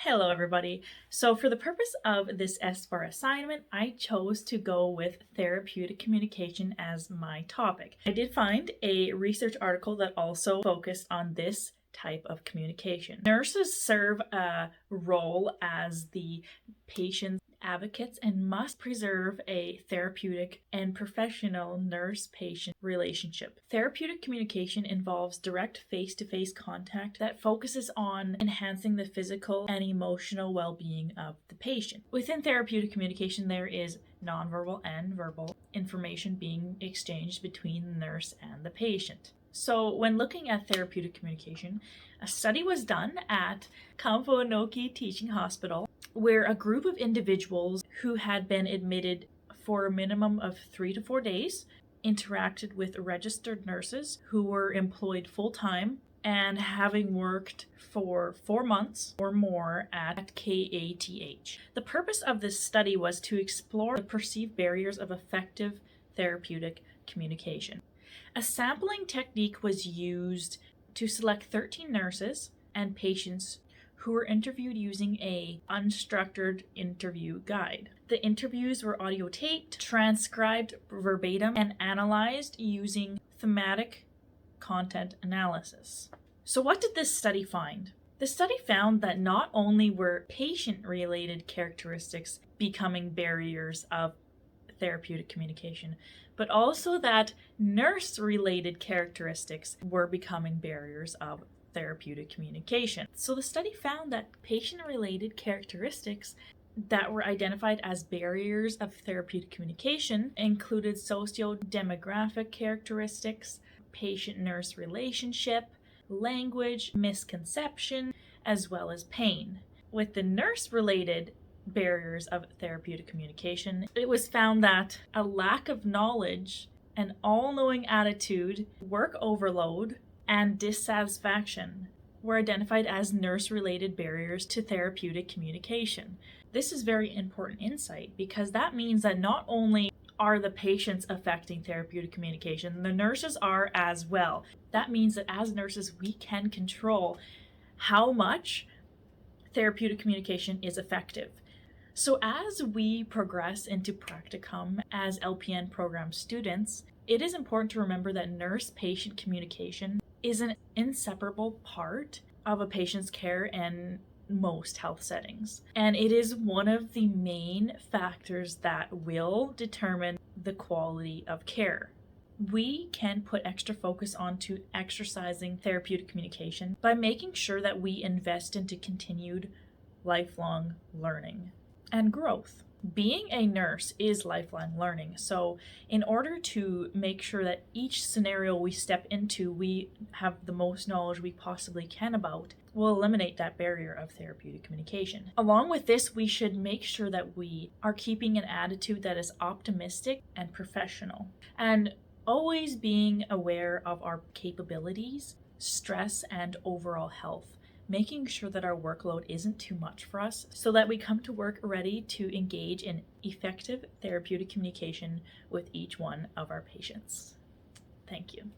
Hello everybody. So for the purpose of this SBAR assignment, I chose to go with therapeutic communication as my topic. I did find a research article that also focused on this type of communication. Nurses serve a role as the patient's advocates and must preserve a therapeutic and professional nurse-patient relationship. Therapeutic communication involves direct face-to-face contact that focuses on enhancing the physical and emotional well-being of the patient. Within therapeutic communication, there is nonverbal and verbal information being exchanged between the nurse and the patient. So when looking at therapeutic communication, a study was done at Kampoanoki Teaching Hospital where a group of individuals who had been admitted for a minimum of 3 to 4 days interacted with registered nurses who were employed full-time and having worked for 4 months or more at KATH. The purpose of this study was to explore the perceived barriers of effective therapeutic communication. A sampling technique was used to select 13 nurses and patients who were interviewed using a unstructured interview guide. The interviews were audio taped, transcribed verbatim, and analyzed using thematic content analysis. So what did this study find? The study found that not only were patient-related characteristics becoming barriers of therapeutic communication, but also that nurse-related characteristics were becoming barriers of therapeutic communication. So the study found that patient-related characteristics that were identified as barriers of therapeutic communication included socio-demographic characteristics, patient-nurse relationship, language, misconception, as well as pain. With the nurse-related barriers of therapeutic communication, it was found that a lack of knowledge, an all-knowing attitude, work overload, and dissatisfaction were identified as nurse-related barriers to therapeutic communication. This is very important insight because that means that not only are the patients affecting therapeutic communication, the nurses are as well. That means that as nurses, we can control how much therapeutic communication is effective. So as we progress into practicum as LPN program students, it is important to remember that nurse-patient communication is an inseparable part of a patient's care in most health settings. And it is one of the main factors that will determine the quality of care. We can put extra focus onto exercising therapeutic communication by making sure that we invest into continued lifelong learning and growth. Being a nurse is lifelong learning. So in order to make sure that each scenario we step into, we have the most knowledge we possibly can about, we'll eliminate that barrier of therapeutic communication. Along with this, we should make sure that we are keeping an attitude that is optimistic and professional, and always being aware of our capabilities, stress, and overall health, making sure that our workload isn't too much for us so that we come to work ready to engage in effective therapeutic communication with each one of our patients. Thank you.